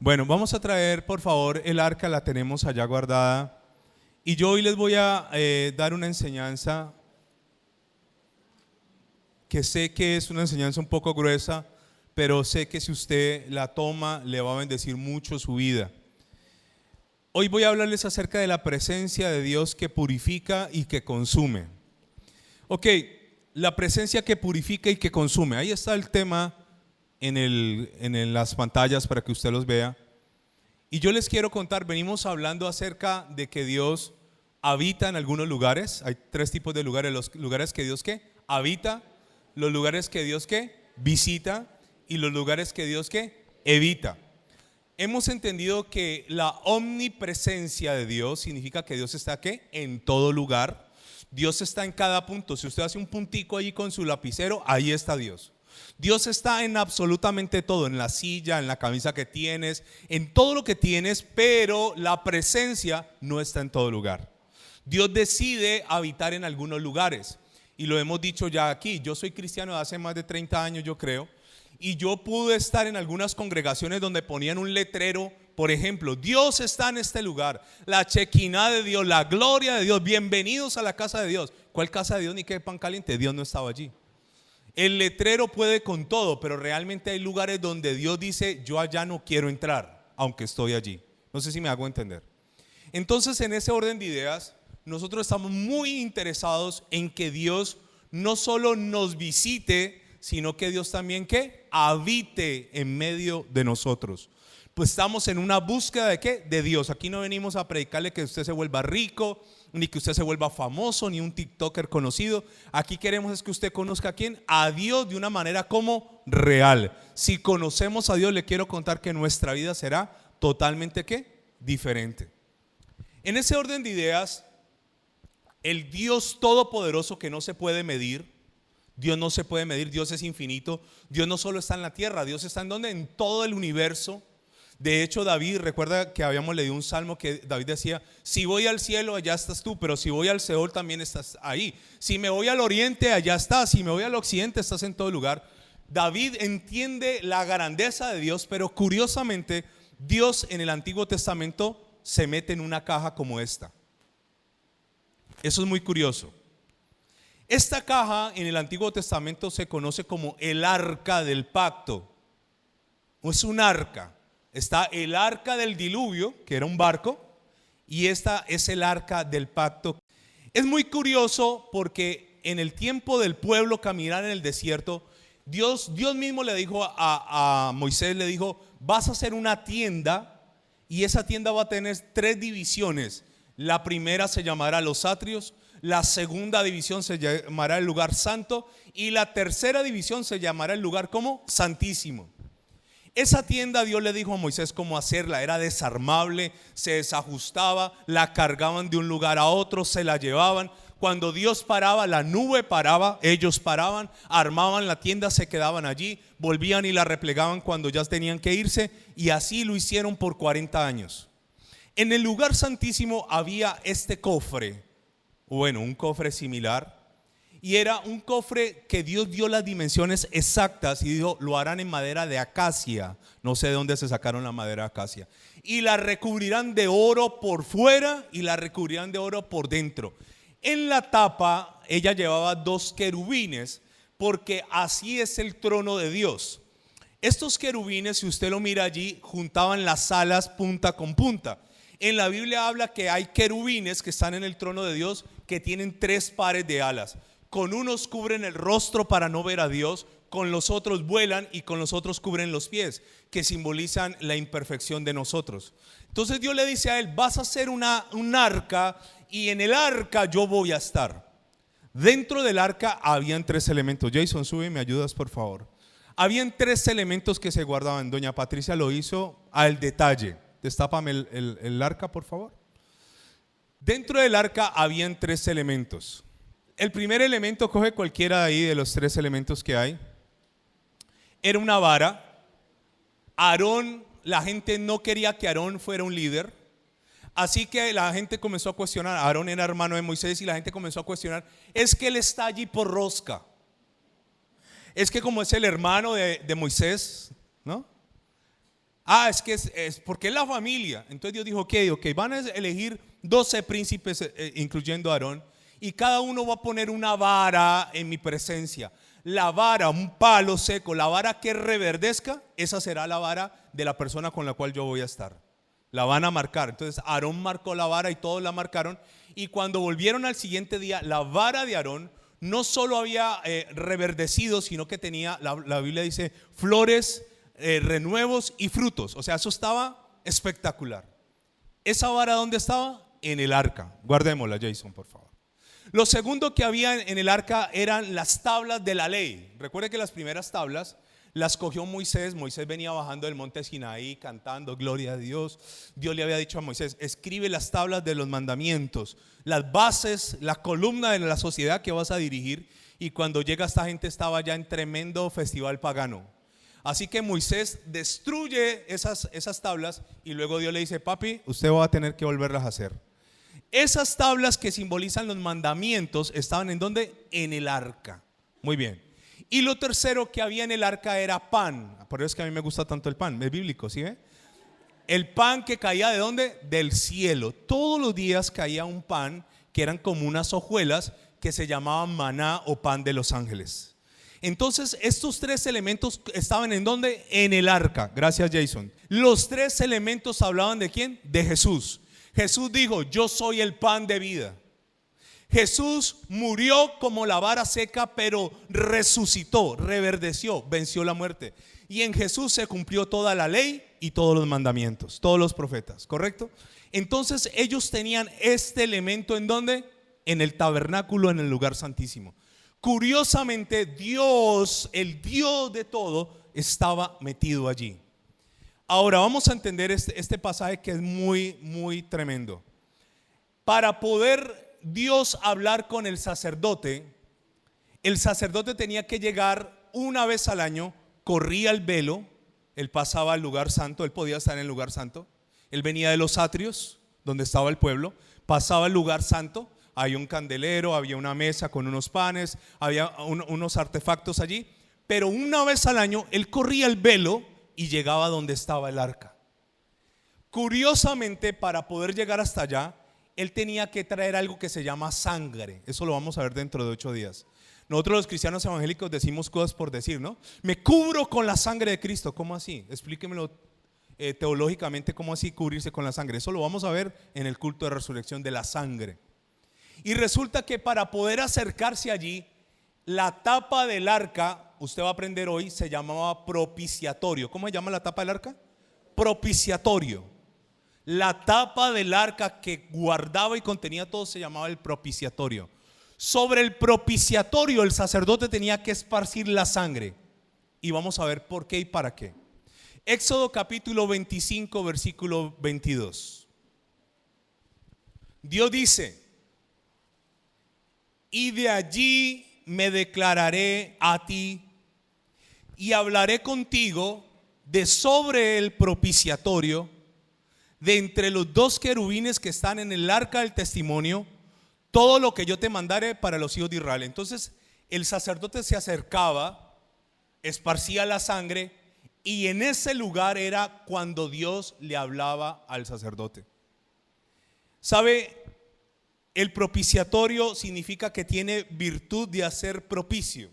Bueno, vamos a traer por favor el arca, la tenemos allá guardada. Y yo hoy les voy a dar una enseñanza que sé que es una enseñanza un poco gruesa, pero sé que si usted la toma le va a bendecir mucho su vida. Hoy voy a hablarles acerca de la presencia de Dios que purifica y que consume. Ok, la presencia que purifica y que consume. Ahí está el tema en las pantallas para que usted los vea. Y yo les quiero contar, venimos hablando acerca de que Dios habita en algunos lugares. Hay tres tipos de lugares: los lugares que Dios ¿qué? Habita, los lugares que Dios ¿qué? Visita, y los lugares que Dios ¿qué? Evita. Hemos entendido que la omnipresencia de Dios significa que Dios está ¿qué? En todo lugar. Dios está en cada punto. Si usted hace un puntico allí con su lapicero, ahí está Dios. Dios está en absolutamente todo, en la silla, en la camisa que tienes, en todo lo que tienes, pero la presencia no está en todo lugar. Dios decide habitar en algunos lugares y lo hemos dicho ya aquí. Yo soy cristiano de hace más de 30 años, yo creo, y yo pude estar en algunas congregaciones donde ponían un letrero, por ejemplo: Dios está en este lugar, la chequina de Dios, la gloria de Dios, bienvenidos a la casa de Dios. ¿Cuál casa de Dios ni qué pan caliente? Dios no estaba allí. El letrero puede con todo, pero realmente hay lugares donde Dios dice: yo allá no quiero entrar, aunque estoy allí. No sé si me hago entender. Entonces, en ese orden de ideas, nosotros estamos muy interesados en que Dios no solo nos visite, sino que Dios también ¿qué? Habite en medio de nosotros. Pues estamos en una búsqueda de ¿qué? De Dios. Aquí no venimos a predicarle que usted se vuelva rico, ni que usted se vuelva famoso, ni un TikToker conocido. Aquí queremos es que usted conozca a quién, a Dios, de una manera como real. Si conocemos a Dios, le quiero contar que nuestra vida será totalmente ¿qué? Diferente. En ese orden de ideas, el Dios todopoderoso que no se puede medir, Dios no se puede medir, Dios es infinito. Dios no solo está en la tierra, Dios está en donde, en todo el universo. De hecho, David, recuerda que habíamos leído un salmo que David decía: si voy al cielo, allá estás tú, pero si voy al Seol, también estás ahí. Si me voy al oriente, allá estás. Si me voy al occidente, estás en todo lugar. David entiende la grandeza de Dios, pero curiosamente, Dios en el Antiguo Testamento se mete en una caja como esta. Eso es muy curioso. Esta caja en el Antiguo Testamento se conoce como el arca del pacto. O es un arca. Está el arca del diluvio, que era un barco, y esta es el arca del pacto. Es muy curioso porque en el tiempo del pueblo caminar en el desierto, Dios mismo le dijo a Moisés, le dijo: vas a hacer una tienda, y esa tienda va a tener tres divisiones. La primera se llamará los atrios, la segunda división se llamará el lugar santo, y la tercera división se llamará el lugar como santísimo. Esa tienda Dios le dijo a Moisés cómo hacerla. Era desarmable, se desajustaba, la cargaban de un lugar a otro, se la llevaban. Cuando Dios paraba, la nube paraba, ellos paraban, armaban la tienda, se quedaban allí, volvían y la replegaban cuando ya tenían que irse, y así lo hicieron por 40 años. En el lugar santísimo había este cofre, bueno, un cofre similar. Y era un cofre que Dios dio las dimensiones exactas y dijo: lo harán en madera de acacia. No sé de dónde se sacaron la madera de acacia. Y la recubrirán de oro por fuera y la recubrirán de oro por dentro. En la tapa ella llevaba dos querubines, porque así es el trono de Dios. Estos querubines, si usted lo mira allí, juntaban las alas punta con punta. En la Biblia habla que hay querubines que están en el trono de Dios que tienen 3 pares de alas. Con unos cubren el rostro para no ver a Dios, con los otros vuelan y con los otros cubren los pies, que simbolizan la imperfección de nosotros. Entonces Dios le dice a él: vas a hacer un arca, y en el arca yo voy a estar. Dentro del arca habían 3 elementos. Jason, sube y me ayudas, por favor. Habían 3 elementos que se guardaban. Doña Patricia lo hizo al detalle. Destápame el arca, por favor. Dentro del arca habían 3 elementos. El primer elemento, coge cualquiera de ahí de los 3 elementos que hay. Era una vara. Aarón, la gente no quería que Aarón fuera un líder, así que la gente comenzó a cuestionar. Aarón era hermano de Moisés y la gente comenzó a cuestionar: es que él está allí por rosca, es que como es el hermano de Moisés, ¿no? Es porque es la familia. Entonces Dios dijo, ok, van a elegir 12 príncipes, incluyendo a Aarón, y cada uno va a poner una vara en mi presencia. La vara, un palo seco, la vara que reverdezca, esa será la vara de la persona con la cual yo voy a estar. La van a marcar. Entonces Aarón marcó la vara y todos la marcaron. Y cuando volvieron al siguiente día, la vara de Aarón no solo había reverdecido, sino que tenía, la Biblia dice, flores, renuevos y frutos. O sea, eso estaba espectacular. ¿Esa vara dónde estaba? En el arca. Guardémosla, Jason, por favor. Lo segundo que había en el arca eran las tablas de la ley. Recuerde que las primeras tablas las cogió Moisés. Moisés venía bajando del monte Sinaí cantando gloria a Dios. Dios le había dicho a Moisés, escribe las tablas de los mandamientos, las bases, la columna de la sociedad que vas a dirigir. Y cuando llega esta gente estaba ya en tremendo festival pagano. Así que Moisés destruye esas tablas y luego Dios le dice, papi, usted va a tener que volverlas a hacer. Esas tablas que simbolizan los mandamientos estaban ¿en dónde? En el arca. Muy bien. Y lo tercero que había en el arca era pan. Por eso es que a mí me gusta tanto el pan, es bíblico, ¿sí ve? El pan que caía ¿de dónde? Del cielo. Todos los días caía un pan que eran como unas hojuelas que se llamaban maná o pan de los ángeles. Entonces estos tres elementos estaban ¿en dónde? En el arca. Gracias, Jason. Los tres elementos hablaban ¿de quién? De Jesús. Jesús dijo, yo soy el pan de vida. Jesús murió como la vara seca, pero resucitó, reverdeció, venció la muerte. Y en Jesús se cumplió toda la ley y todos los mandamientos, todos los profetas, ¿correcto? Entonces ellos tenían este elemento ¿en dónde? En el tabernáculo, en el lugar santísimo. Curiosamente, Dios, el Dios de todo, estaba metido allí. Ahora vamos a entender este pasaje que es muy, muy tremendo. Para poder Dios hablar con el sacerdote tenía que llegar una vez al año, corría el velo, él pasaba al lugar santo, él podía estar en el lugar santo, él venía de los atrios, donde estaba el pueblo, pasaba al lugar santo, había un candelero, había una mesa con unos panes, había unos artefactos allí, pero una vez al año él corría el velo y llegaba donde estaba el arca. Curiosamente, para poder llegar hasta allá, él tenía que traer algo que se llama sangre. Eso lo vamos a ver dentro de 8 días. Nosotros los cristianos evangélicos decimos cosas por decir, ¿no? Me cubro con la sangre de Cristo. ¿Cómo así? Explíquemelo teológicamente, ¿cómo así cubrirse con la sangre? Eso lo vamos a ver en el culto de resurrección de la sangre. Y resulta que para poder acercarse allí, la tapa del arca, usted va a aprender hoy, se llamaba propiciatorio. ¿Cómo se llama la tapa del arca? Propiciatorio. La tapa del arca que guardaba y contenía todo se llamaba el propiciatorio. Sobre el propiciatorio el sacerdote tenía que esparcir la sangre. Y vamos a ver por qué y para qué. Éxodo capítulo 25, versículo 22. Dios dice, y de allí me declararé a ti y hablaré contigo de sobre el propiciatorio, de entre los 2 querubines que están en el arca del testimonio, todo lo que yo te mandare para los hijos de Israel. Entonces el sacerdote se acercaba, esparcía la sangre, y en ese lugar era cuando Dios le hablaba al sacerdote. ¿Sabe? El propiciatorio significa que tiene virtud de hacer propicio,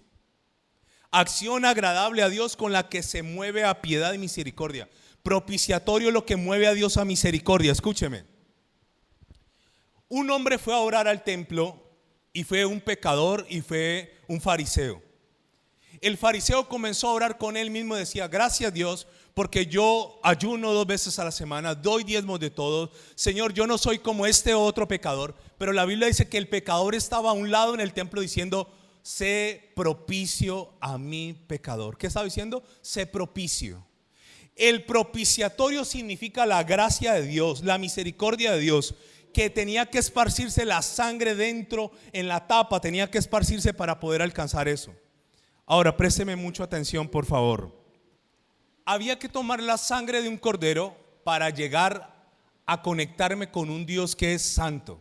acción agradable a Dios con la que se mueve a piedad y misericordia. Propiciatorio es lo que mueve a Dios a misericordia. Escúcheme. Un hombre fue a orar al templo y fue un pecador y fue un fariseo. El fariseo comenzó a orar con él mismo y decía, gracias Dios, porque yo ayuno 2 veces a la semana, doy diezmos de todo. Señor, yo no soy como este otro pecador. Pero la Biblia dice que el pecador estaba a un lado en el templo diciendo, sé propicio a mi pecador. ¿Qué estaba diciendo? Sé propicio. El propiciatorio significa la gracia de Dios, la misericordia de Dios, que tenía que esparcirse la sangre dentro en la tapa, tenía que esparcirse para poder alcanzar eso. Ahora, présteme mucha atención, por favor. Había que tomar la sangre de un cordero para llegar a conectarme con un Dios que es santo.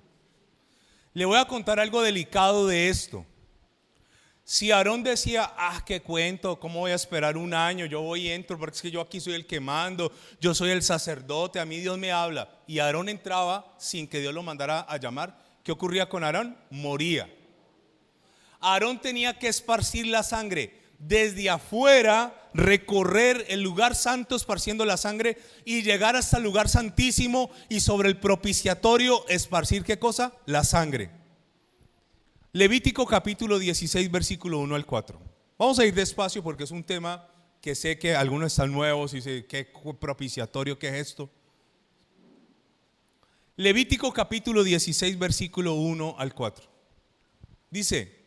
Le voy a contar algo delicado de esto. Si Aarón decía, qué cuento, ¿cómo voy a esperar un año? Yo voy y entro porque es que yo aquí soy el que mando, yo soy el sacerdote, a mí Dios me habla. Y Aarón entraba sin que Dios lo mandara a llamar. ¿Qué ocurría con Aarón? Moría. Aarón tenía que esparcir la sangre desde afuera, recorrer el lugar santo esparciendo la sangre y llegar hasta el lugar santísimo y sobre el propiciatorio esparcir ¿qué cosa? La sangre. Levítico capítulo 16 versículo 1 al 4. Vamos a ir despacio porque es un tema que sé que algunos están nuevos y dicen, ¿qué propiciatorio, qué es esto? Levítico capítulo 16 versículo 1 al 4. Dice: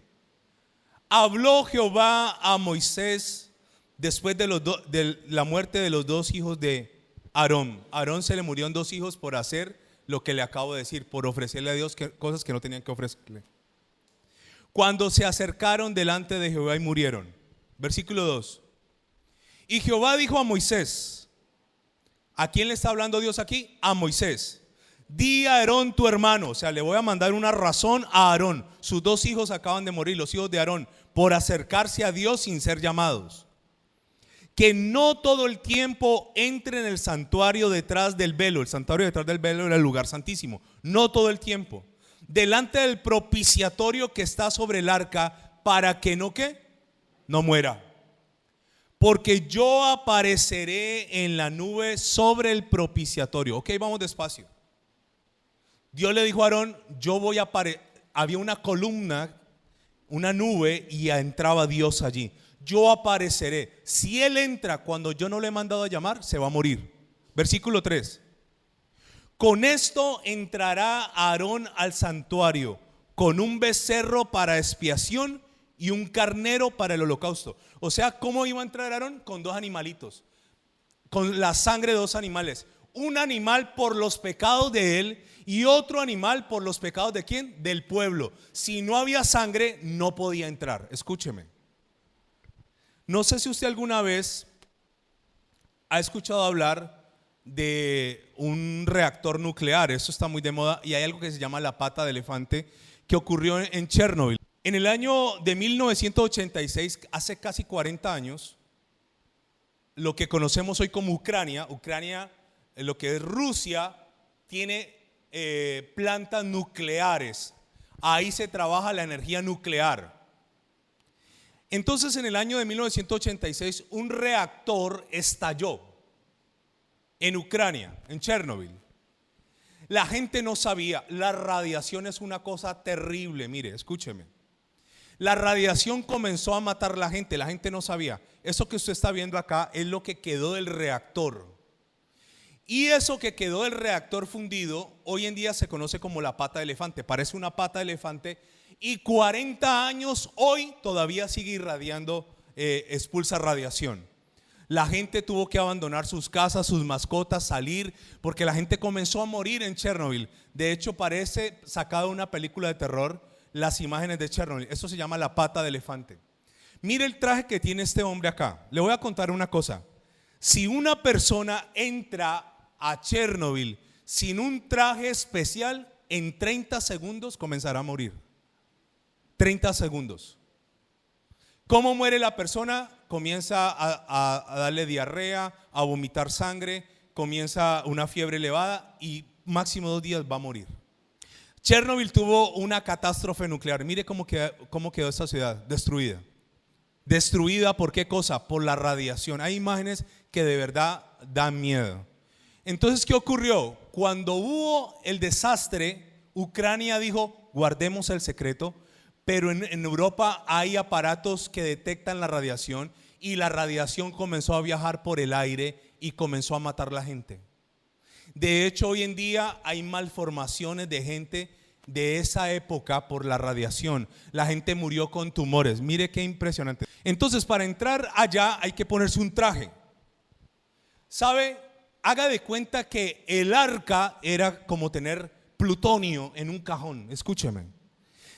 habló Jehová a Moisés después de la muerte de los dos hijos de Aarón. Aarón se le murieron dos hijos por hacer lo que le acabo de decir, por ofrecerle a Dios cosas que no tenían que ofrecerle. Cuando se acercaron delante de Jehová y murieron. Versículo 2. Y Jehová dijo a Moisés, ¿a quién le está hablando Dios aquí? A Moisés. Di a Aarón tu hermano, o sea, le voy a mandar una razón a Aarón. Sus dos hijos acaban de morir, los hijos de Aarón, por acercarse a Dios sin ser llamados. Que no todo el tiempo entre en el santuario detrás del velo. El santuario detrás del velo era el lugar santísimo. No todo el tiempo. Delante del propiciatorio que está sobre el arca, para que no ¿qué? No muera. Porque yo apareceré en la nube sobre el propiciatorio. Ok, vamos despacio. Dios le dijo a Aarón, yo voy a aparecer. Había una columna, una nube, y entraba Dios allí. Yo apareceré. Si él entra cuando yo no le he mandado a llamar, se va a morir. Versículo 3. Con esto entrará Aarón al santuario, con un becerro para expiación y un carnero para el holocausto. O sea, ¿cómo iba a entrar Aarón? Con dos animalitos, con la sangre de dos animales. Un animal por los pecados de él y otro animal por los pecados de ¿quién? Del pueblo. Si no había sangre, no podía entrar. Escúcheme. No sé si usted alguna vez ha escuchado hablar de un reactor nuclear. Eso está muy de moda y hay algo que se llama la pata de elefante que ocurrió en Chernobyl. En el año de 1986, hace casi 40 años, lo que conocemos hoy como Ucrania, lo que es Rusia, tiene plantas nucleares. Ahí se trabaja la energía nuclear. Entonces, en el año de 1986, un reactor estalló en Ucrania, en Chernobyl. La gente no sabía, la radiación es una cosa terrible. Mire, escúcheme. La radiación comenzó a matar a la gente no sabía. Eso que usted está viendo acá es lo que quedó del reactor. Y eso que quedó del reactor fundido, hoy en día se conoce como la pata de elefante. Parece una pata de elefante y 40 años hoy todavía sigue irradiando, expulsa radiación. La gente tuvo que abandonar sus casas, sus mascotas, salir, porque la gente comenzó a morir en Chernobyl. De hecho, parece sacado de una película de terror las imágenes de Chernobyl. Eso se llama la pata de elefante. Mire el traje que tiene este hombre acá. Le voy a contar una cosa. Si una persona entra a Chernobyl sin un traje especial, en 30 segundos comenzará a morir. 30 segundos. ¿Cómo muere la persona? Comienza a darle diarrea, a vomitar sangre, comienza una fiebre elevada y máximo 2 días va a morir. Chernobyl tuvo una catástrofe nuclear. Mire cómo quedó esta ciudad, destruida. Destruida ¿por qué cosa? Por la radiación. Hay imágenes que de verdad dan miedo. Entonces, ¿qué ocurrió? Cuando hubo el desastre, Ucrania dijo, guardemos el secreto. Pero en Europa hay aparatos que detectan la radiación y la radiación comenzó a viajar por el aire y comenzó a matar a la gente. De hecho, hoy en día hay malformaciones de gente de esa época por la radiación. La gente murió con tumores. Mire qué impresionante. Entonces, para entrar allá hay que ponerse un traje. ¿Sabe? Haga de cuenta que el arca era como tener plutonio en un cajón. Escúcheme.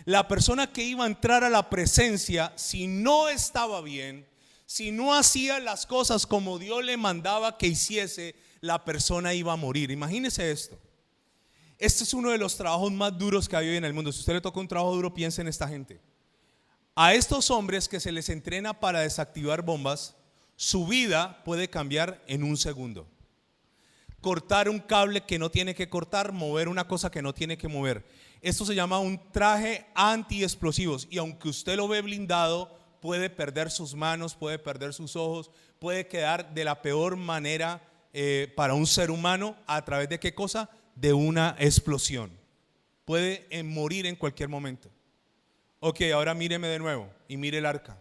La persona que iba a entrar a la presencia, si no estaba bien, si no hacía las cosas como Dios le mandaba que hiciese, la persona iba a morir. Imagínese esto. Este es uno de los trabajos más duros que hay hoy en el mundo. Si usted le toca un trabajo duro, piense en esta gente. A estos hombres que se les entrena para desactivar bombas, su vida puede cambiar en un segundo. Cortar un cable que no tiene que cortar, mover una cosa que no tiene que mover. Esto se llama un traje antiexplosivos, y aunque usted lo ve blindado, puede perder sus manos, puede perder sus ojos, puede quedar de la peor manera para un ser humano. ¿A través de qué cosa? De una explosión. Puede morir en cualquier momento. Ok, ahora míreme de nuevo y mire el arca.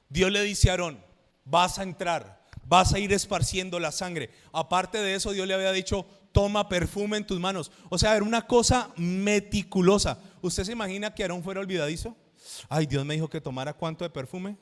Dios le dice a Aarón: vas a entrar, vas a ir esparciendo la sangre. Aparte de eso, Dios le había dicho: toma perfume en tus manos. O sea, era una cosa meticulosa. ¿Usted se imagina que Aarón fuera olvidadizo? Ay, Dios me dijo que tomara cuánto de perfume.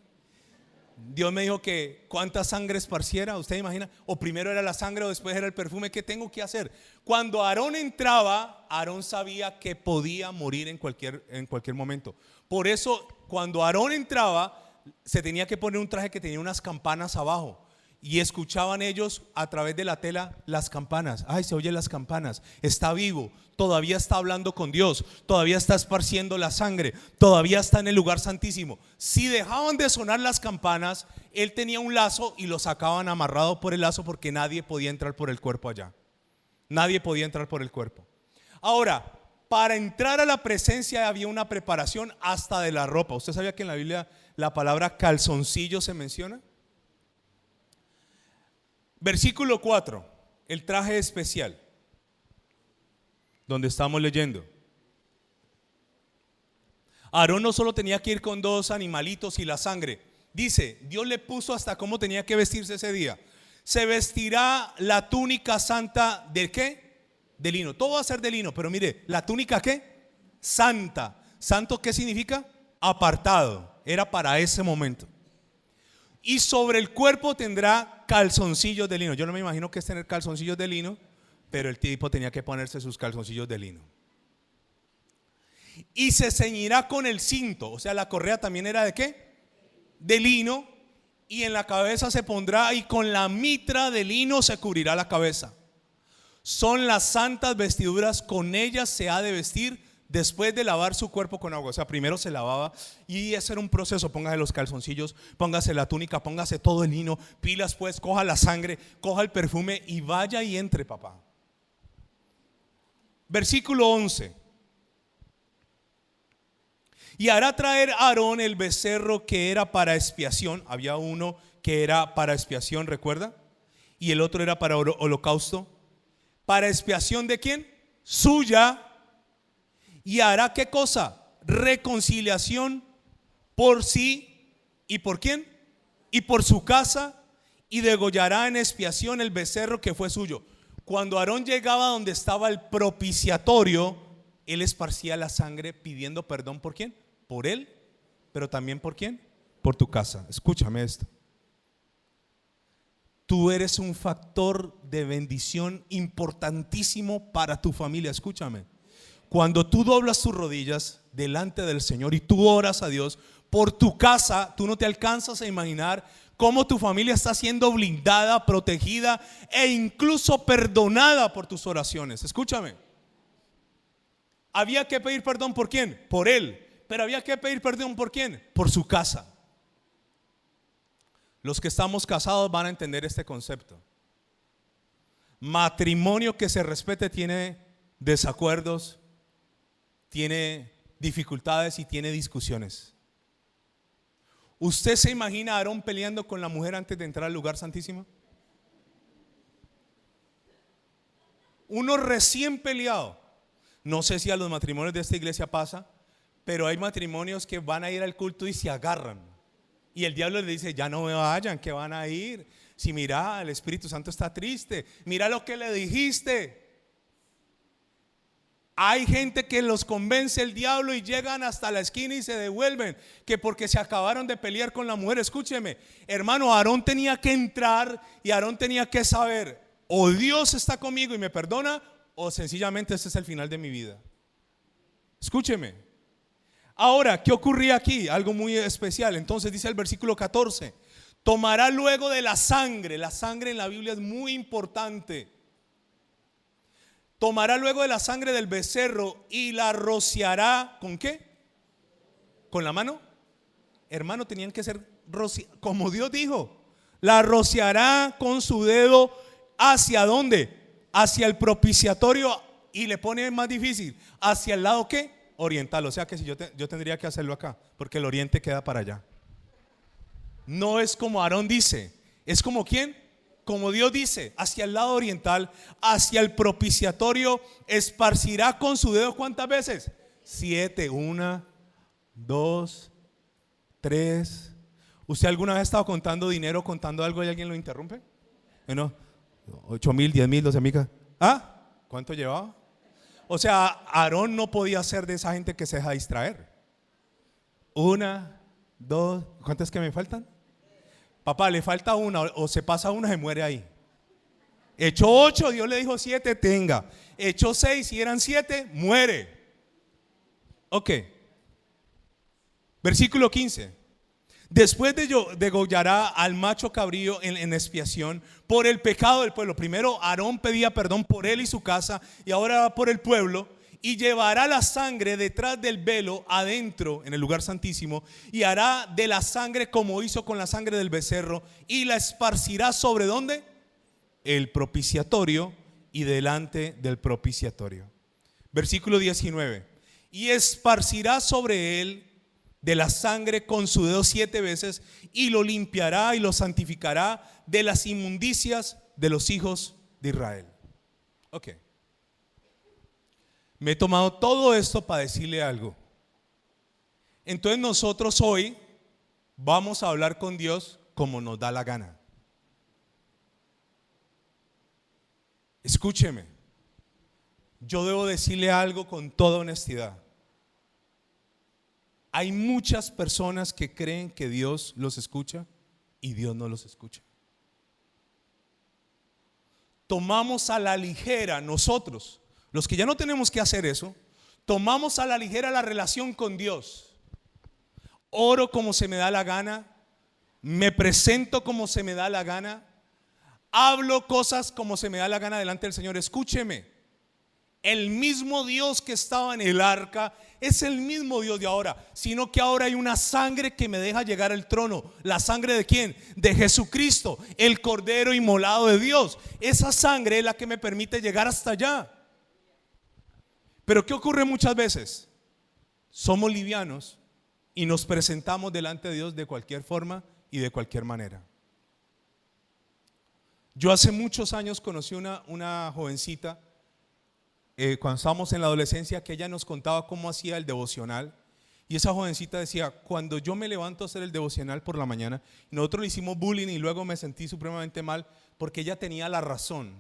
Dios me dijo que cuánta sangre esparciera. ¿Usted imagina? O primero era la sangre o después era el perfume. ¿Qué tengo que hacer? Cuando Aarón entraba, Aarón sabía que podía morir en cualquier momento. Por eso, cuando Aarón entraba, se tenía que poner un traje que tenía unas campanas abajo. Y escuchaban ellos a través de la tela las campanas. Ay, se oyen las campanas. Está vivo, todavía está hablando con Dios, todavía está esparciendo la sangre, todavía está en el lugar santísimo. Si dejaban de sonar las campanas, él tenía un lazo y lo sacaban amarrado por el lazo, porque nadie podía entrar por el cuerpo allá. Nadie podía entrar por el cuerpo. Ahora, para entrar a la presencia había una preparación hasta de la ropa. ¿Usted sabía que en la Biblia la palabra calzoncillo se menciona? Versículo 4, el traje especial, donde estamos leyendo. Aarón no solo tenía que ir con 2 animalitos y la sangre. Dice, Dios le puso hasta cómo tenía que vestirse ese día. Se vestirá la túnica santa ¿de qué? De lino. Todo va a ser de lino, pero mire, ¿la túnica qué? Santa. ¿Santo qué significa? Apartado. Era para ese momento. Y sobre el cuerpo tendrá calzoncillos de lino. Yo no me imagino que es tener calzoncillos de lino, pero el tipo tenía que ponerse sus calzoncillos de lino. Y se ceñirá con el cinto. O sea, la correa también era ¿de qué? De lino. Y en la cabeza se pondrá, y con la mitra de lino se cubrirá la cabeza. Son las santas vestiduras, con ellas se ha de vestir después de lavar su cuerpo con agua. O sea, primero se lavaba, y ese era un proceso. Póngase los calzoncillos, póngase la túnica, póngase todo el lino, pilas pues, coja la sangre, coja el perfume y vaya y entre, papá. Versículo 11. Y hará traer Aarón el becerro que era para expiación. Había uno que era para expiación, ¿recuerda? Y el otro era para holocausto. ¿Para expiación de quién? Suya. Y hará ¿qué cosa? Reconciliación por sí. ¿Y por quién? Y por su casa. Y degollará en expiación el becerro que fue suyo. Cuando Aarón llegaba donde estaba el propiciatorio, él esparcía la sangre pidiendo perdón. ¿Por quién? Por él, pero también ¿por quién? Por tu casa. Escúchame esto. Tú eres un factor de bendición importantísimo para tu familia. Escúchame. Cuando tú doblas tus rodillas delante del Señor y tú oras a Dios por tu casa, tú no te alcanzas a imaginar cómo tu familia está siendo blindada, protegida e incluso perdonada por tus oraciones. Escúchame. Había que pedir perdón ¿por quién? Por él. Pero había que pedir perdón ¿por quién? Por su casa. Los que estamos casados van a entender este concepto. Matrimonio que se respete tiene desacuerdos, tiene dificultades y tiene discusiones. ¿Usted se imagina a Aarón peleando con la mujer antes de entrar al lugar santísimo? Uno recién peleado. No sé si a los matrimonios de esta iglesia pasa, pero hay matrimonios que van a ir al culto y se agarran. Y el diablo le dice, ya no me vayan, que van a ir. Si mira, el Espíritu Santo está triste. Mira lo que le dijiste. Hay gente que los convence el diablo y llegan hasta la esquina y se devuelven, que porque se acabaron de pelear con la mujer. Escúcheme, hermano, Aarón tenía que entrar y Aarón tenía que saber, o Dios está conmigo y me perdona, o sencillamente este es el final de mi vida. Escúcheme. Ahora, ¿qué ocurría aquí? Algo muy especial. Entonces dice el versículo 14: tomará luego de la sangre. La sangre en la Biblia es muy importante. Tomará luego de la sangre del becerro y la rociará ¿con qué? ¿Con la mano? hermano, tenían que ser como Dios dijo. La rociará con su dedo. ¿Hacia dónde? Hacia el propiciatorio. Y le pone más difícil, ¿hacia el lado qué? Oriental. O sea que si yo tendría que hacerlo acá, porque el oriente queda para allá. No es como Aarón dice, es como ¿quién? Como Dios dice, hacia el lado oriental, hacia el propiciatorio, esparcirá con su dedo. ¿Cuántas veces? 7, 1, 2, 3. ¿Usted alguna vez ha estado contando dinero, contando algo y alguien lo interrumpe? Bueno, 8,000, 10,000, 12,000. ¿Ah? ¿Cuánto llevaba? O sea, Aarón no podía ser de esa gente que se deja distraer. 1, 2, ¿cuántas que me faltan? Papá, le falta una, o se pasa una, se muere ahí. Echó 8, Dios le dijo 7, tenga. Echó 6, y eran 7, muere. Ok. Versículo 15. Después degollará al macho cabrío en expiación por el pecado del pueblo. Primero Aarón pedía perdón por él y su casa, y ahora va por el pueblo. Y llevará la sangre detrás del velo adentro en el lugar santísimo, y hará de la sangre como hizo con la sangre del becerro, y la esparcirá sobre ¿dónde? El propiciatorio, y delante del propiciatorio. Versículo 19. Y esparcirá sobre él de la sangre con su dedo 7 veces, y lo limpiará y lo santificará de las inmundicias de los hijos de Israel. Ok. Me he tomado todo esto para decirle algo. Entonces nosotros hoy vamos a hablar con Dios como nos da la gana. Escúcheme, yo debo decirle algo con toda honestidad. Hay muchas personas que creen que Dios los escucha y Dios no los escucha. Tomamos a la ligera nosotros, los que ya no tenemos que hacer eso, tomamos a la ligera la relación con Dios. Oro como se me da la gana, me presento como se me da la gana, hablo cosas como se me da la gana delante del Señor. Escúcheme, el mismo Dios que estaba en el arca es el mismo Dios de ahora, sino que ahora hay una sangre que me deja llegar al trono. ¿La sangre de quién? De Jesucristo, el Cordero inmolado de Dios. Esa sangre es la que me permite llegar hasta allá. Pero ¿qué ocurre muchas veces? Somos livianos y nos presentamos delante de Dios de cualquier forma y de cualquier manera. Yo hace muchos años conocí una jovencita, cuando estábamos en la adolescencia, que ella nos contaba cómo hacía el devocional. Y esa jovencita decía: cuando yo me levanto a hacer el devocional por la mañana, nosotros le hicimos bullying y luego me sentí supremamente mal porque ella tenía la razón.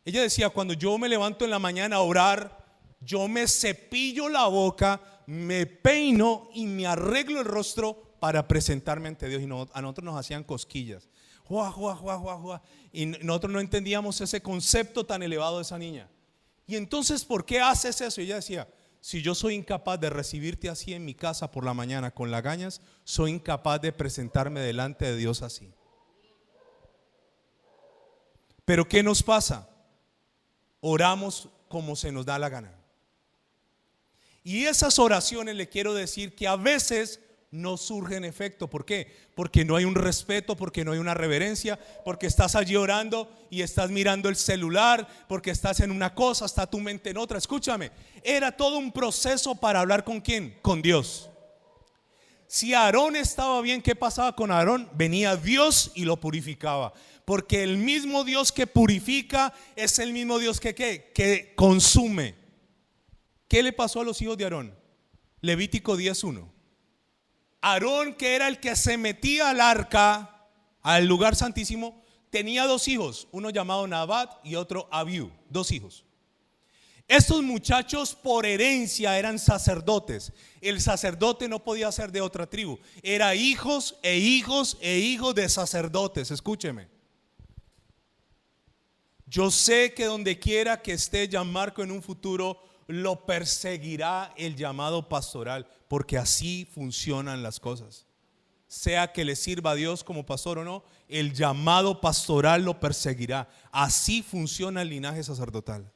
Ella decía: cuando yo me levanto en la mañana a orar, yo me cepillo la boca, me peino y me arreglo el rostro para presentarme ante Dios. Y a nosotros nos hacían cosquillas, juá, juá, juá, juá, juá. Y nosotros no entendíamos ese concepto tan elevado de esa niña. Y entonces, ¿por qué haces eso? Y ella decía: si yo soy incapaz de recibirte así en mi casa por la mañana con lagañas, soy incapaz de presentarme delante de Dios así. Pero ¿qué nos pasa? Oramos como se nos da la gana. Y esas oraciones, le quiero decir que a veces no surgen efecto. ¿Por qué? Porque no hay un respeto, porque no hay una reverencia, porque estás allí orando y estás mirando el celular, porque estás en una cosa, está tu mente en otra. Escúchame, era todo un proceso para hablar con ¿quién? Con Dios. Si Aarón estaba bien, ¿qué pasaba con Aarón? Venía Dios y lo purificaba, porque el mismo Dios que purifica es el mismo Dios que consume. ¿Qué le pasó a los hijos de Aarón? Levítico 10:1. Aarón, que era el que se metía al arca, al lugar santísimo, tenía 2 hijos, uno llamado Nabat y otro Abiú, 2 hijos. Estos muchachos por herencia eran sacerdotes. El sacerdote no podía ser de otra tribu, era hijos e hijos e hijos de sacerdotes. Escúcheme, yo sé que donde quiera que esté Gianmarco en un futuro, lo perseguirá el llamado pastoral, porque así funcionan las cosas. Sea que le sirva a Dios como pastor o no, el llamado pastoral lo perseguirá. Así funciona el linaje sacerdotal.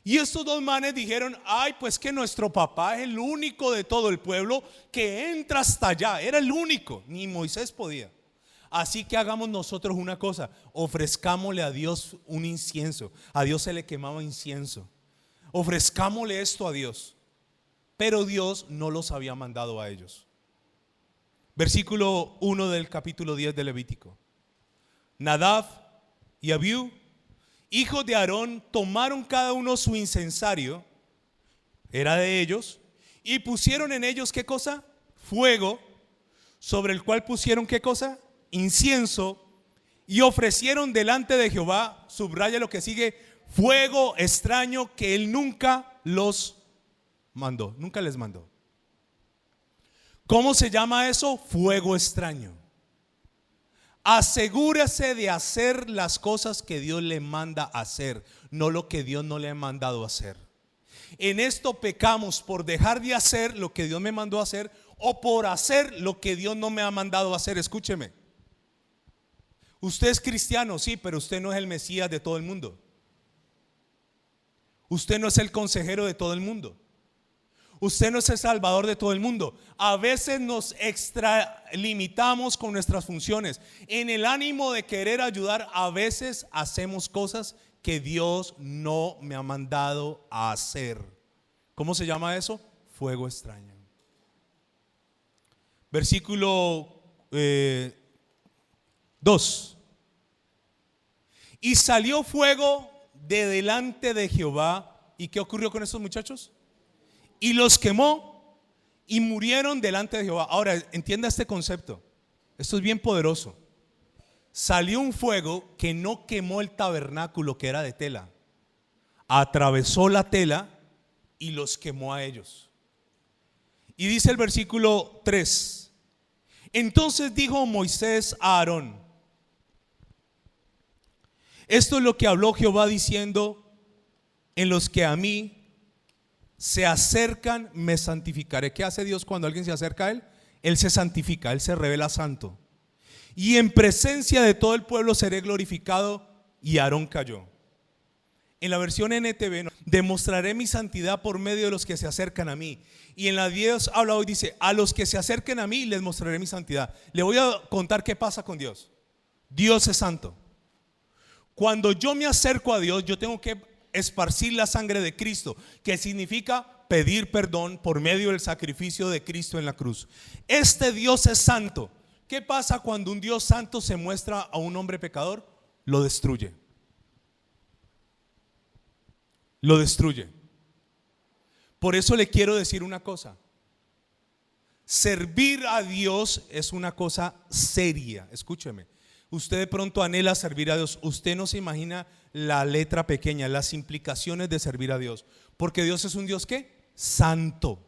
Y estos dos manes dijeron: ay, pues que nuestro papá es el único de todo el pueblo que entra hasta allá. Era el único, ni Moisés podía. Así que hagamos nosotros una cosa: ofrezcámosle a Dios un incienso. A Dios se le quemaba incienso. Ofrezcámosle esto a Dios. Pero Dios no los había mandado a ellos. Versículo 1 del capítulo 10 de Levítico. Nadab y Abiú, hijos de Aarón, tomaron cada uno su incensario, era de ellos, y pusieron en ellos, ¿qué cosa? Fuego, sobre el cual pusieron, ¿qué cosa? Incienso, y ofrecieron delante de Jehová, subraya lo que sigue, fuego extraño que él nunca los mandó, nunca les mandó. ¿Cómo se llama eso? Fuego extraño. Asegúrese de hacer las cosas que Dios le manda hacer, no lo que Dios no le ha mandado hacer. En esto pecamos por dejar de hacer lo que Dios me mandó a hacer, o por hacer lo que Dios no me ha mandado a hacer. Escúcheme. Usted es cristiano, sí, pero usted no es el Mesías de todo el mundo. Usted no es el consejero de todo el mundo. Usted no es el salvador de todo el mundo. A veces nos extralimitamos con nuestras funciones. En el ánimo de querer ayudar, a veces hacemos cosas que Dios no me ha mandado a hacer. ¿Cómo se llama eso? Fuego extraño. Versículo 2. Y salió fuego de delante de Jehová. ¿Y qué ocurrió con estos muchachos? Y los quemó y murieron delante de Jehová. Ahora entienda este concepto. Esto es bien poderoso. Salió un fuego que no quemó el tabernáculo, que era de tela. Atravesó la tela y los quemó a ellos. Y dice el versículo 3: entonces dijo Moisés a Aarón: esto es lo que habló Jehová diciendo: en los que a mí se acercan me santificaré. ¿Qué hace Dios cuando alguien se acerca a Él? Él se santifica, Él se revela santo. Y en presencia de todo el pueblo seré glorificado. Y Aarón cayó. En la versión NTV, demostraré mi santidad por medio de los que se acercan a mí. Y en la Dios habla hoy, dice: a los que se acerquen a mí les mostraré mi santidad. Le voy a contar qué pasa con Dios. Dios es santo. Cuando yo me acerco a Dios, yo tengo que esparcir la sangre de Cristo, que significa pedir perdón por medio del sacrificio de Cristo en la cruz. Este Dios es santo. ¿Qué pasa cuando un Dios santo se muestra a un hombre pecador? Lo destruye. Lo destruye. Por eso le quiero decir una cosa: servir a Dios es una cosa seria. Escúcheme. Usted de pronto anhela servir a Dios. Usted no se imagina la letra pequeña, las implicaciones de servir a Dios. Porque Dios es un Dios ¿qué? Santo.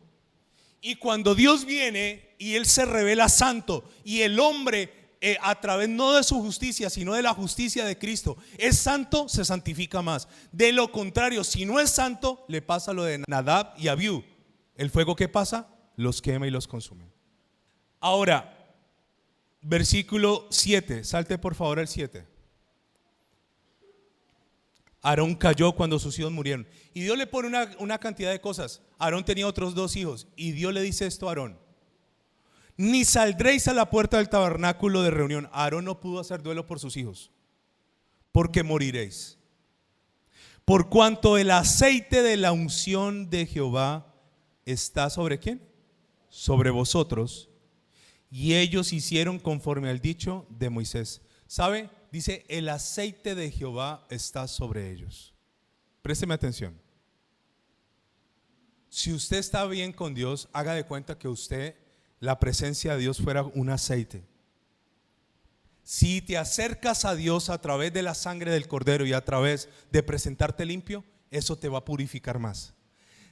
Y cuando Dios viene y Él se revela santo, y el hombre a través no de su justicia, sino de la justicia de Cristo, es santo, se santifica más. De lo contrario, si no es santo, le pasa lo de Nadab y Abiú. El fuego que pasa, los quema y los consume. Ahora, versículo 7, salte por favor al 7. Aarón cayó cuando sus hijos murieron. Y Dios le pone una cantidad de cosas. Aarón tenía otros 2 hijos. Y Dios le dice esto a Aarón: ni saldréis a la puerta del tabernáculo de reunión. Aarón no pudo hacer duelo por sus hijos, porque moriréis. Por cuanto el aceite de la unción de Jehová está sobre ¿quién? Sobre vosotros. Y ellos hicieron conforme al dicho de Moisés. ¿Sabe? Dice: el aceite de Jehová está sobre ellos. Présteme atención. Si usted está bien con Dios, haga de cuenta que usted, la presencia de Dios fuera un aceite. Si te acercas a Dios a través de la sangre del Cordero y a través de presentarte limpio, eso te va a purificar más.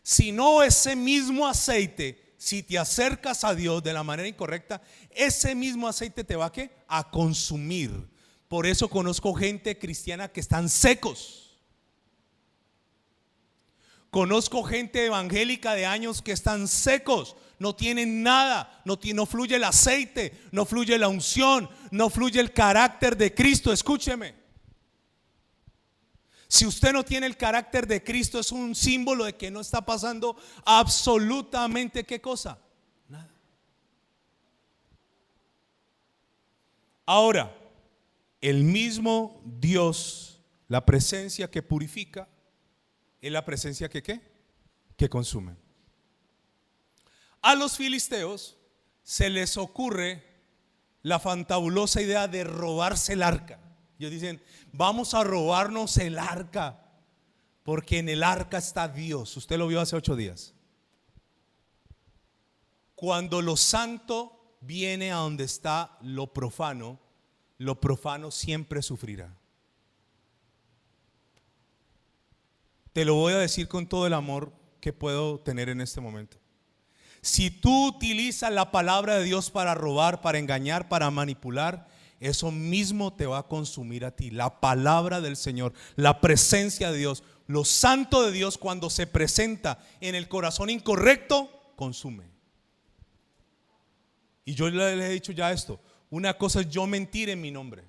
Si no, ese mismo aceite, si te acercas a Dios de la manera incorrecta, ese mismo aceite te va ¿a qué? A consumir. Por eso conozco gente cristiana que están secos. Conozco gente evangélica de años que están secos, no tienen nada, no fluye el aceite, no fluye la unción, no fluye el carácter de Cristo. Escúcheme. Si usted no tiene el carácter de Cristo, es un símbolo de que no está pasando absolutamente ¿qué cosa? Nada. Ahora, el mismo Dios, la presencia que purifica, es la presencia que ¿qué? Que consume. A los filisteos se les ocurre la fantabulosa idea de robarse el arca. Ellos dicen, vamos a robarnos el arca, porque en el arca está Dios. Usted lo vio hace 8 días. Cuando lo santo viene a donde está lo profano siempre sufrirá. Te lo voy a decir con todo el amor que puedo tener en este momento. Si tú utilizas la palabra de Dios para robar, para engañar, para manipular, eso mismo te va a consumir a ti. La palabra del Señor, la presencia de Dios, lo santo de Dios, cuando se presenta en el corazón incorrecto, consume. Y yo les he dicho ya esto, una cosa es yo mentir en mi nombre.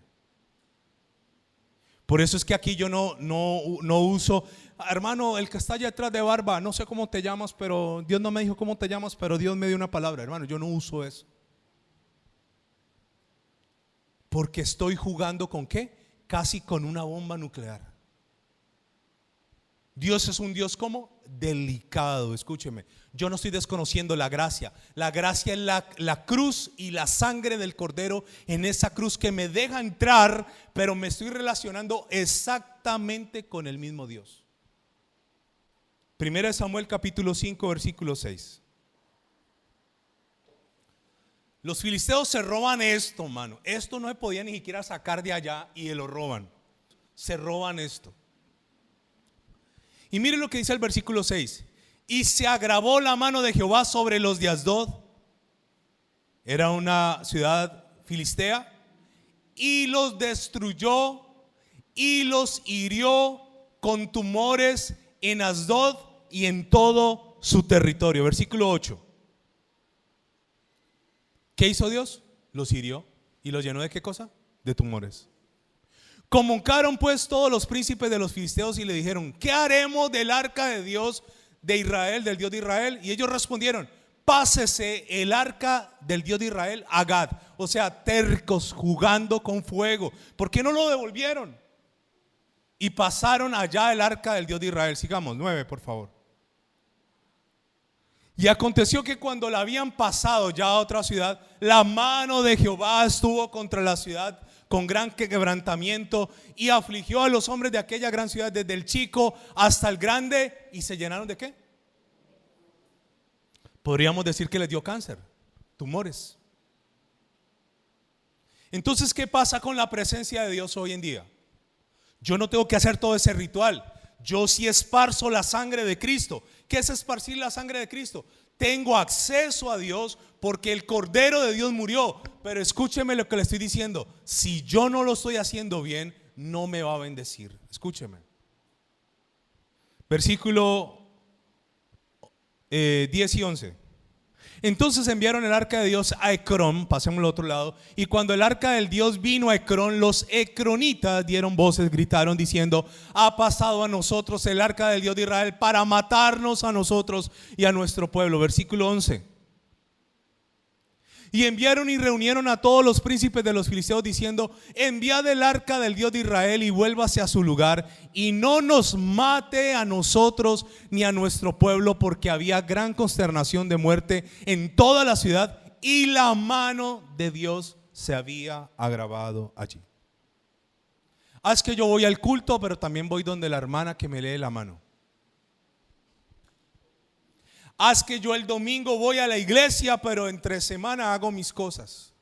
Por eso es que aquí yo no uso, hermano, el que está allá atrás de barba, no sé cómo te llamas, pero Dios no me dijo cómo te llamas, pero Dios me dio una palabra, hermano, yo no uso eso. Porque estoy jugando ¿con qué? Casi con una bomba nuclear. Dios es un Dios como delicado. Escúcheme, yo no estoy desconociendo la gracia. La gracia es la cruz y la sangre del Cordero en esa cruz que me deja entrar, pero me estoy relacionando exactamente con el mismo Dios. Primera de Samuel capítulo 5 versículo 6. Los filisteos se roban esto, mano. Esto no se podía ni siquiera sacar de allá y lo roban. Se roban esto. Y mire lo que dice el versículo 6. Y se agravó la mano de Jehová sobre los de Asdod. Era una ciudad filistea. Y los destruyó y los hirió con tumores en Asdod y en todo su territorio. Versículo 8. ¿Qué hizo Dios? Los hirió y los llenó de ¿qué cosa? De tumores. Convocaron pues todos los príncipes de los filisteos y le dijeron, ¿qué haremos del arca de Dios de Israel, del Dios de Israel? Y ellos respondieron, pásese el arca del Dios de Israel a Gad. O sea, tercos, jugando con fuego. ¿Por qué no lo devolvieron? Y pasaron allá el arca del Dios de Israel. Sigamos, 9 por favor. Y aconteció que cuando la habían pasado ya a otra ciudad, la mano de Jehová estuvo contra la ciudad con gran quebrantamiento y afligió a los hombres de aquella gran ciudad desde el chico hasta el grande. ¿Y se llenaron de qué? Podríamos decir que les dio cáncer, tumores. Entonces, ¿qué pasa con la presencia de Dios hoy en día? Yo no tengo que hacer todo ese ritual. Yo sí esparzo la sangre de Cristo. ¿Qué es esparcir la sangre de Cristo? Tengo acceso a Dios porque el Cordero de Dios murió. Pero escúcheme lo que le estoy diciendo. Si yo no lo estoy haciendo bien, no me va a bendecir. Escúcheme. Versículo 10 y 11. Entonces enviaron el arca de Dios a Ecrón, pasemos al otro lado, y cuando el arca del Dios vino a Ecrón, los ecronitas dieron voces, gritaron diciendo, ha pasado a nosotros el arca del Dios de Israel para matarnos a nosotros y a nuestro pueblo. Versículo 11. Y enviaron y reunieron a todos los príncipes de los filisteos diciendo, enviad el arca del Dios de Israel y vuélvase a su lugar y no nos mate a nosotros ni a nuestro pueblo, porque había gran consternación de muerte en toda la ciudad y la mano de Dios se había agravado allí. Es que yo voy al culto, pero también voy donde la hermana que me lee la mano. Haz que yo el domingo voy a la iglesia, pero entre semana hago mis cosas.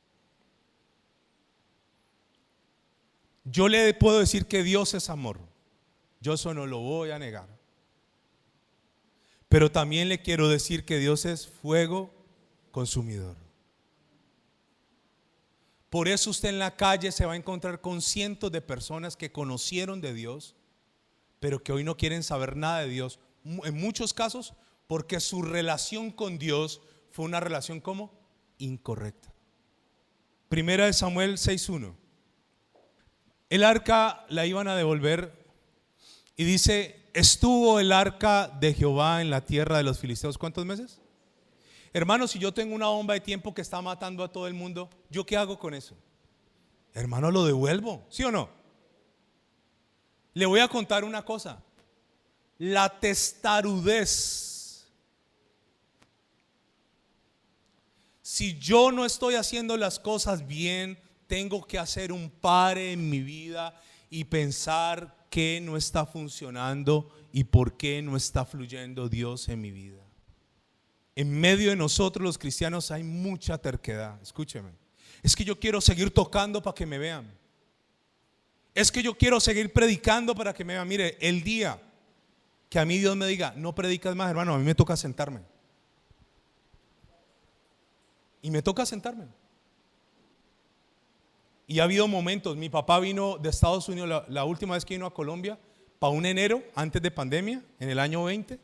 Yo le puedo decir que Dios es amor. Yo eso no lo voy a negar. Pero también le quiero decir que Dios es fuego consumidor. Por eso usted en la calle se va a encontrar con cientos de personas que conocieron de Dios, pero que hoy no quieren saber nada de Dios. En muchos casos porque su relación con Dios fue una relación como incorrecta. Primera de Samuel 6:1. El arca la iban a devolver Y dice, estuvo el arca de Jehová en la tierra de los filisteos. ¿Cuántos meses? Hermano, si yo tengo una bomba de tiempo que está matando a todo el mundo, ¿yo qué hago con eso? Hermano, lo devuelvo, ¿sí o no? Le voy a contar una cosa. La testarudez. Si yo no estoy haciendo las cosas bien, tengo que hacer un pare en mi vida y pensar qué no está funcionando y por qué no está fluyendo Dios en mi vida. En medio de nosotros los cristianos hay mucha terquedad. Escúcheme. Es que yo quiero seguir tocando para que me vean. Es que yo quiero seguir predicando para que me vean. Mire, el día que a mí Dios me diga, no predicas más, hermano, a mí me toca sentarme. Y me toca sentarme. Y ha habido momentos, mi papá vino de Estados Unidos la última vez que vino a Colombia, para un enero, antes de pandemia, en el año 20.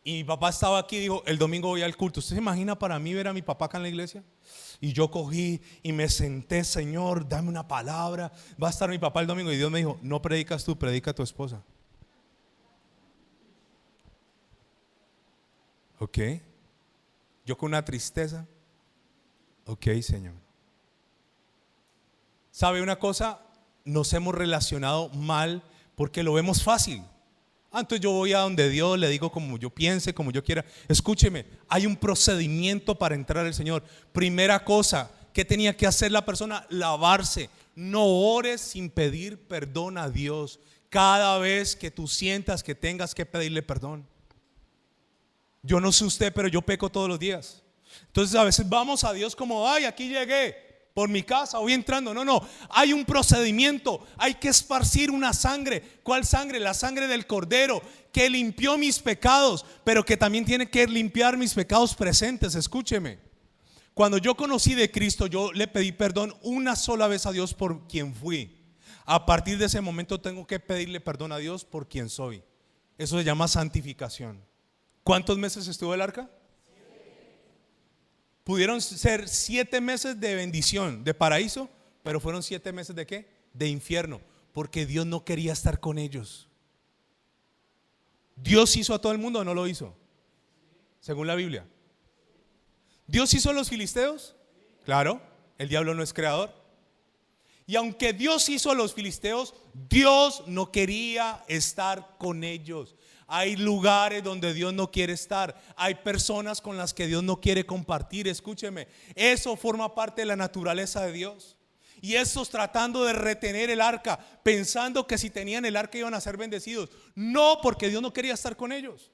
Y mi papá estaba aquí y dijo, el domingo voy al culto. ¿Usted se imagina para mí ver a mi papá acá en la iglesia? Y yo cogí y me senté, Señor, dame una palabra. Va a estar mi papá el domingo. Y Dios me dijo, no predicas tú, predica tu esposa. Ok. Yo con una tristeza. Ok, Señor. ¿Sabe una cosa? Nos hemos relacionado mal porque lo vemos fácil. Entonces yo voy a donde Dios, le digo como yo piense, como yo quiera. Escúcheme, hay un procedimiento para entrar al Señor. Primera cosa, ¿qué tenía que hacer la persona? Lavarse. No ores sin pedir perdón a Dios cada vez que tú sientas que tengas que pedirle perdón. Yo no sé usted, pero yo peco todos los días. Entonces a veces vamos a Dios como, ay, aquí llegué por mi casa, voy entrando. No, hay un procedimiento. Hay que esparcir una sangre. ¿Cuál sangre? La sangre del Cordero, que limpió mis pecados, pero que también tiene que limpiar mis pecados presentes. Escúcheme. Cuando yo conocí de Cristo, yo le pedí perdón una sola vez a Dios por quien fui. A partir de ese momento tengo que pedirle perdón a Dios por quien soy. Eso se llama santificación. ¿Cuántos meses estuvo el arca? Pudieron ser 7 meses de bendición, de paraíso, pero fueron 7 meses de ¿qué? De infierno, porque Dios no quería estar con ellos. ¿Dios hizo a todo el mundo o no lo hizo? Según la Biblia. ¿Dios hizo a los filisteos? Claro, el diablo no es creador. Y aunque Dios hizo a los filisteos, Dios no quería estar con ellos. Hay lugares donde Dios no quiere estar. Hay personas con las que Dios no quiere compartir. Escúcheme, eso forma parte de la naturaleza de Dios. Y estos tratando de retener el arca, pensando que si tenían el arca iban a ser bendecidos. No, porque Dios no quería estar con ellos.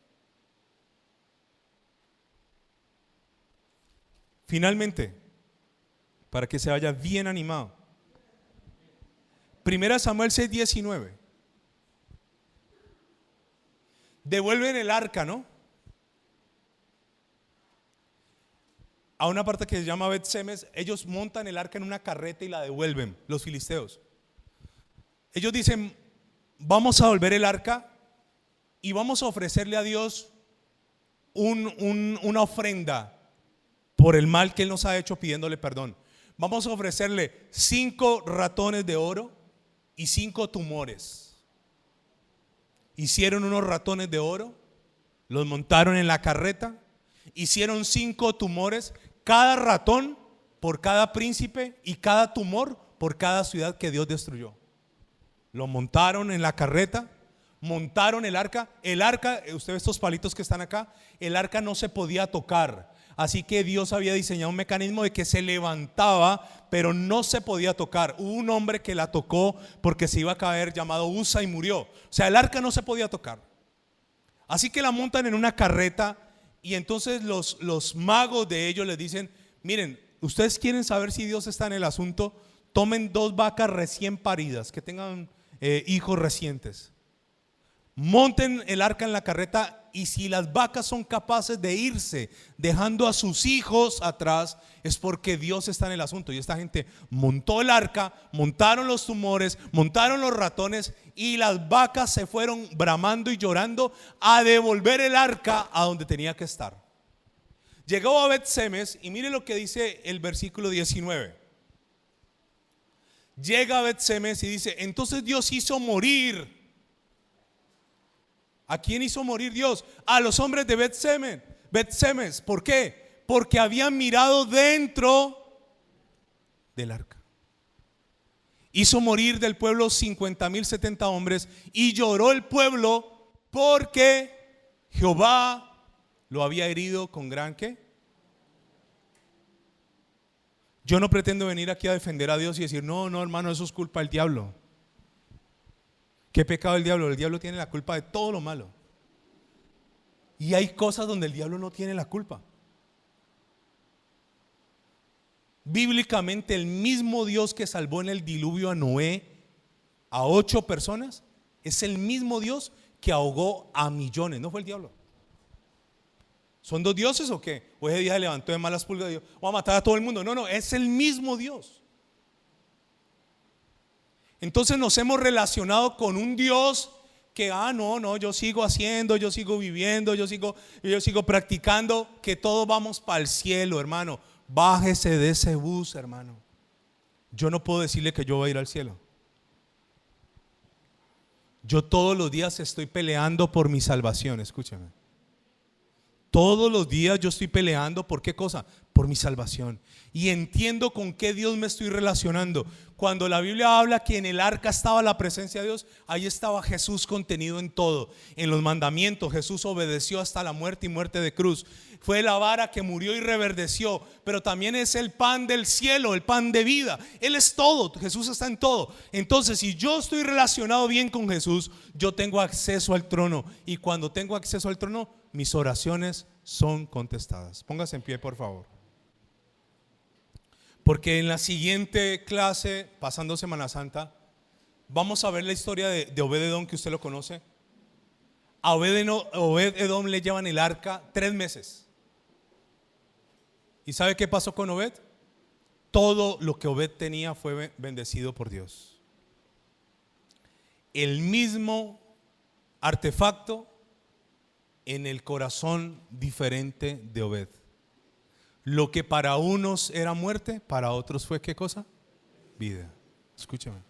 Finalmente, para que se vaya bien animado, 1 Samuel 6:19. Devuelven el arca, ¿no? A una parte que se llama Bet-Semes. Ellos montan el arca en una carreta y la devuelven, los filisteos. Ellos dicen, vamos a devolver el arca y vamos a ofrecerle a Dios una ofrenda por el mal que Él nos ha hecho, pidiéndole perdón. Vamos a ofrecerle 5 ratones de oro y 5 tumores. Hicieron unos ratones de oro, los montaron en la carreta, hicieron 5 tumores, cada ratón por cada príncipe y cada tumor por cada ciudad que Dios destruyó. Lo montaron en la carreta, montaron el arca. El arca, usted ve estos palitos que están acá, el arca no se podía tocar. Así que Dios había diseñado un mecanismo de que se levantaba, pero no se podía tocar. Hubo un hombre que la tocó porque se iba a caer, llamado Usa, y murió. O sea, el arca no se podía tocar. Así que la montan en una carreta y entonces los magos de ellos les dicen, miren, ustedes quieren saber si Dios está en el asunto, tomen 2 vacas recién paridas, que tengan hijos recientes. Monten el arca en la carreta y si las vacas son capaces de irse dejando a sus hijos atrás, es porque Dios está en el asunto. Y esta gente montó el arca, montaron los tumores, montaron los ratones y las vacas se fueron bramando y llorando a devolver el arca a donde tenía que estar. Llegó a Bet-Semes y mire lo que dice el versículo 19. Llega a Bet-Semes y dice, entonces Dios hizo morir ¿A quién hizo morir Dios? A los hombres de Bet-Semes. ¿Por qué? Porque habían mirado dentro del arca. Hizo morir del pueblo 50,000, 70 hombres, y lloró el pueblo porque Jehová lo había herido con gran ¿qué? Yo no pretendo venir aquí a defender a Dios y decir, no, hermano, eso es culpa del diablo. ¿Qué pecado el diablo? El diablo tiene la culpa de todo lo malo. Y hay cosas donde el diablo no tiene la culpa. Bíblicamente, el mismo Dios que salvó en el diluvio a Noé a 8 personas es el mismo Dios que ahogó a millones. No fue el diablo. ¿Son dos dioses o qué? O ese día se levantó de malas pulgas y dijo, voy a matar a todo el mundo. No, es el mismo Dios. Entonces nos hemos relacionado con un Dios que, no, yo sigo haciendo, yo sigo viviendo, yo sigo practicando, que todos vamos para el cielo, hermano. Bájese de ese bus, hermano. Yo no puedo decirle que yo voy a ir al cielo. Yo todos los días estoy peleando por mi salvación, escúchame. Todos los días yo estoy peleando ¿por qué cosa? Por mi salvación. Y entiendo con qué Dios me estoy relacionando. Cuando la Biblia habla que en el arca estaba la presencia de Dios, ahí estaba Jesús contenido en todo. En los mandamientos Jesús obedeció hasta la muerte y muerte de cruz. Fue la vara que murió y reverdeció, pero también es el pan del cielo, el pan de vida. Él es todo, Jesús está en todo. Entonces, si yo estoy relacionado bien con Jesús, yo tengo acceso al trono. Y cuando tengo acceso al trono, mis oraciones son contestadas. Póngase en pie, por favor. Porque en la siguiente clase, pasando Semana Santa, vamos a ver la historia de Obed-Edom, que usted lo conoce. A Obed-Edom le llevan el arca 3 meses. ¿Y sabe qué pasó con Obed? Todo lo que Obed tenía fue bendecido por Dios. El mismo artefacto en el corazón diferente de Obed. Lo que para unos era muerte, para otros fue ¿qué cosa? Vida. Escúchame.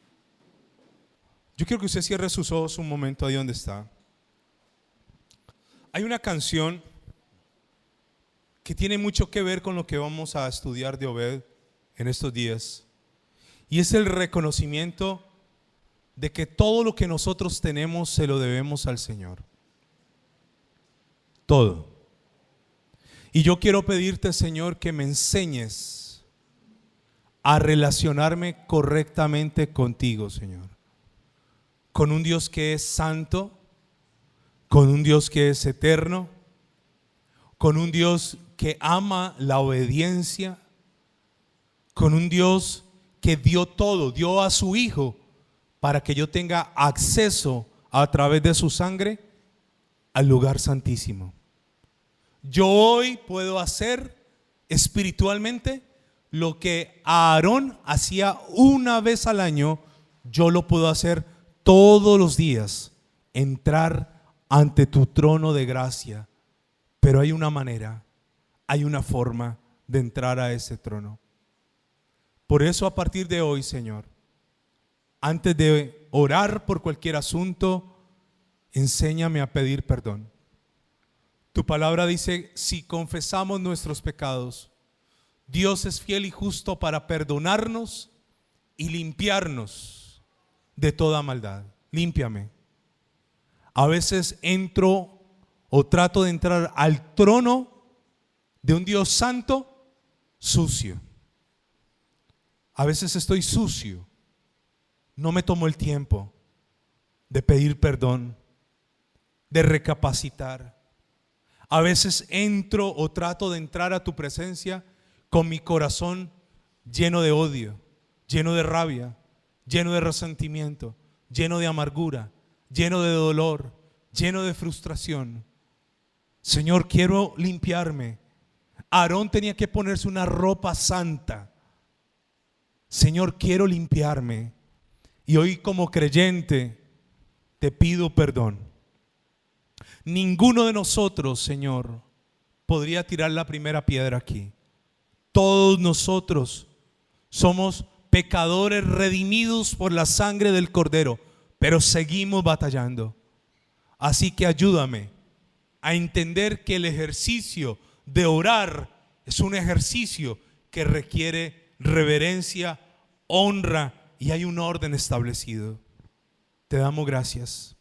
Yo quiero que usted cierre sus ojos un momento ahí donde está. Hay una canción que tiene mucho que ver con lo que vamos a estudiar de Obed en estos días. Y es el reconocimiento de que todo lo que nosotros tenemos se lo debemos al Señor. Todo. Y yo quiero pedirte, Señor, que me enseñes a relacionarme correctamente contigo, Señor. Con un Dios que es santo, con un Dios que es eterno, con un Dios que ama la obediencia, con un Dios que dio todo, dio a su Hijo para que yo tenga acceso a través de su sangre al lugar santísimo. Yo hoy puedo hacer espiritualmente lo que Aarón hacía una vez al año, yo lo puedo hacer todos los días, entrar ante tu trono de gracia. Pero hay una manera, hay una forma de entrar a ese trono. Por eso a partir de hoy, Señor, antes de orar por cualquier asunto, enséñame a pedir perdón. Tu palabra dice, si confesamos nuestros pecados, Dios es fiel y justo para perdonarnos y limpiarnos de toda maldad. Límpiame. A veces entro o trato de entrar al trono de un Dios santo sucio. A veces estoy sucio. No me tomo el tiempo de pedir perdón, de recapacitar. A veces entro o trato de entrar a tu presencia con mi corazón lleno de odio, lleno de rabia, lleno de resentimiento, lleno de amargura, lleno de dolor, lleno de frustración. Señor, quiero limpiarme. Aarón tenía que ponerse una ropa santa. Señor, quiero limpiarme. Y hoy como creyente te pido perdón. Ninguno de nosotros, Señor, podría tirar la primera piedra aquí. Todos nosotros somos pecadores redimidos por la sangre del Cordero, pero seguimos batallando. Así que ayúdame a entender que el ejercicio de orar es un ejercicio que requiere reverencia, honra y hay un orden establecido. Te damos gracias.